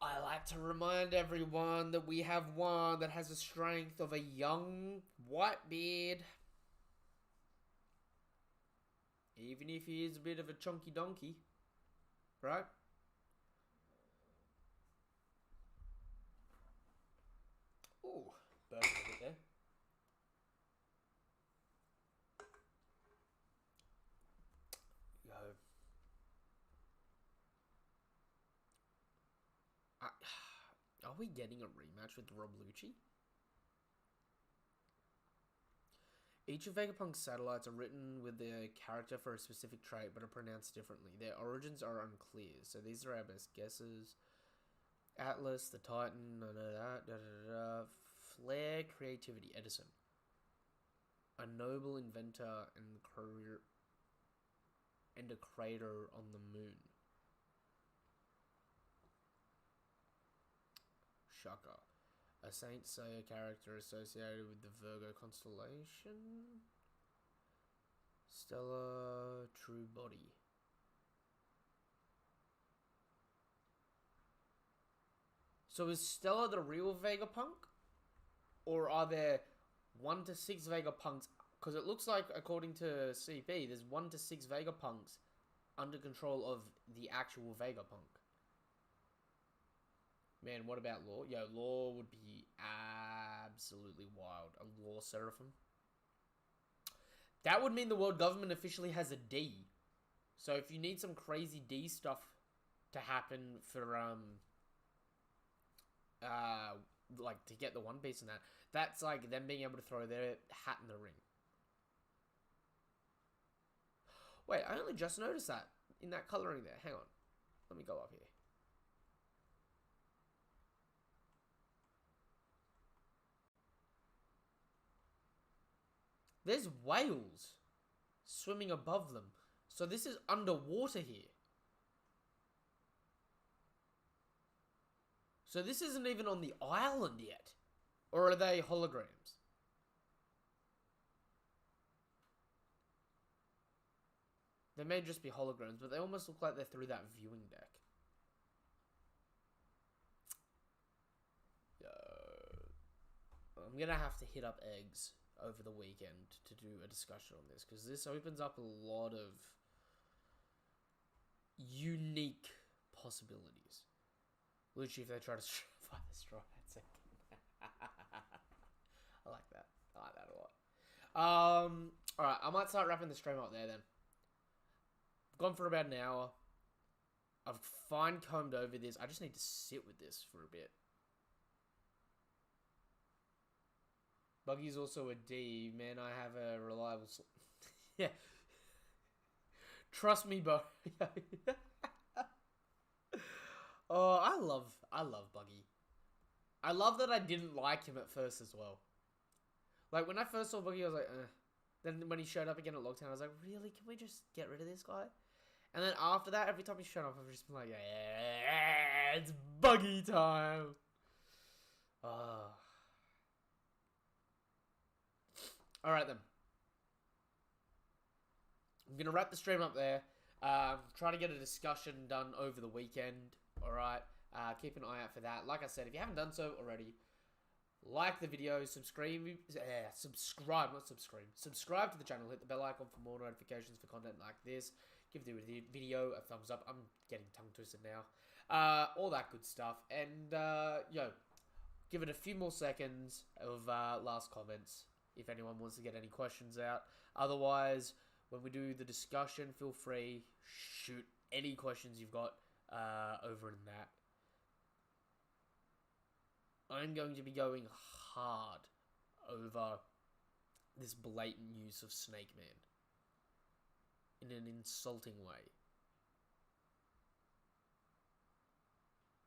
I like to remind everyone that we have one that has the strength of a young Whitebeard. Even if he is a bit of a chunky donkey. Right? Ooh, burped a bit there. Go. Are we getting a rematch with Rob Lucci? Each of Vegapunk's satellites are written with their character for a specific trait, but are pronounced differently. Their origins are unclear, so these are our best guesses. Atlas, the Titan, Flair, Creativity, Edison. A noble inventor and a crater on the moon. Shaka. A Saint Seiya character associated with the Virgo constellation. Stella, True Body. So is Stella the real Vegapunk? Or are there 1 to 6 Vegapunks? Because it looks like, according to CP, there's 1 to 6 Vegapunks under control of the actual Vegapunk. Man, what about Law? Yo, Law would be absolutely wild. A Law Seraphim. That would mean the world government officially has a D. So if you need some crazy D stuff to happen for, like, to get the One Piece and that, that's like them being able to throw their hat in the ring. Wait, I only just noticed that in that coloring there. Hang on. Let me go up here. There's whales swimming above them. So this is underwater here. So this isn't even on the island yet. Or are they holograms? They may just be holograms, but they almost look like they're through that viewing deck. Yo. I'm going to have to hit up Eggs over the weekend to do a discussion on this, because this opens up a lot of unique possibilities. Literally, if they try to find the straw hat second. I like that. I like that a lot. Alright, I might start wrapping the stream up there then. I've gone for about an hour. I've fine-combed over this. I just need to sit with this for a bit. Buggy's also a D. Man, I have a reliable... yeah. Trust me, bro. Oh, I love Buggy. I love that I didn't like him at first as well. Like, when I first saw Buggy, I was like, eh. Then when he showed up again at Lockdown, I was like, really? Can we just get rid of this guy? And then after that, every time he showed up, I've just been like, yeah, it's Buggy time. Oh. Alright then. I'm going to wrap the stream up there. Try to get a discussion done over the weekend. Alright. Keep an eye out for that. Like I said, if you haven't done so already, like the video, subscribe to the channel, hit the bell icon for more notifications for content like this. Give the video a thumbs up. I'm getting tongue twisted now. All that good stuff. And, yo, give it a few more seconds of last comments if anyone wants to get any questions out. Otherwise, when we do the discussion, feel free, shoot any questions you've got over in that. I'm going to be going hard over this blatant use of Snake Man in an insulting way.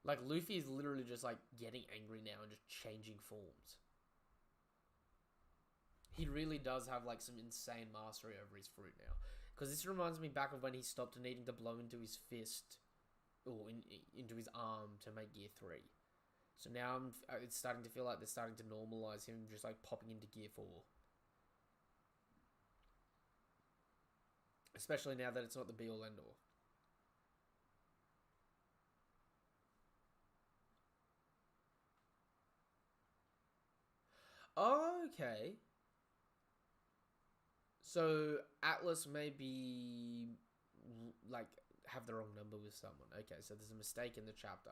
Like, Luffy is literally just, like, getting angry now and just changing forms. He really does have, like, some insane mastery over his fruit now. Because this reminds me back of when he stopped needing to blow into his fist, or into his arm to make Gear 3. So now it's starting to feel like they're starting to normalize him just, like, popping into Gear 4. Especially now that it's not the be-all, end-all. Okay. So, Atlas may be, like, have the wrong number with someone. Okay, so there's a mistake in the chapter.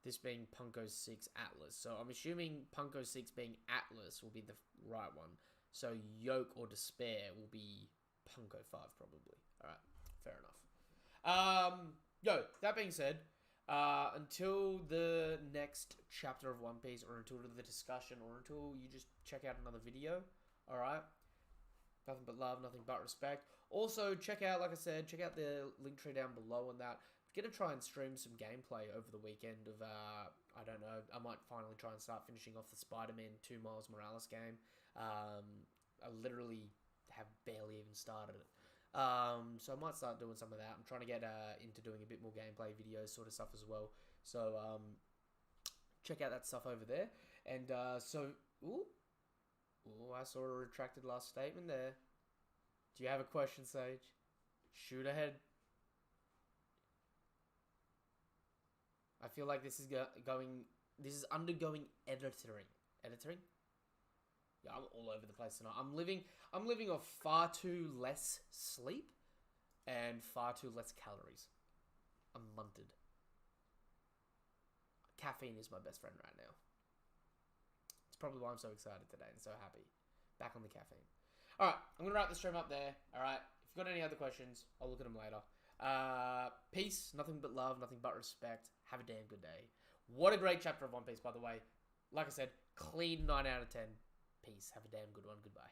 This being Punko 6 Atlas. So, I'm assuming Punko 6 being Atlas will be the right one. So, Yoke or Despair will be Punko 5, probably. Alright, fair enough. Yo, that being said, until the next chapter of One Piece, or until the discussion, or until you just check out another video, alright? Nothing but love, nothing but respect. Also, check out, like I said, check out the link tree down below on that. I'm going to try and stream some gameplay over the weekend of, I don't know, I might finally try and start finishing off the Spider-Man 2 Miles Morales game. I literally have barely even started it. So I might start doing some of that. I'm trying to get into doing a bit more gameplay videos sort of stuff as well. So, check out that stuff over there. And, ooh, I saw a retracted last statement there. Do you have a question, Sage? Shoot ahead. I I feel like this is this is undergoing editoring. Editoring? Yeah, I'm all over the place tonight. I'm living off far too less sleep and far too less calories. I'm munted. Caffeine is my best friend right now. It's probably why I'm so excited today and so happy. Back on the caffeine. Alright, I'm going to wrap the stream up there. Alright, if you've got any other questions, I'll look at them later. Peace, nothing but love, nothing but respect. Have a damn good day. What a great chapter of One Piece, by the way. Like I said, clean 9 out of 10. Peace. Have a damn good one. Goodbye.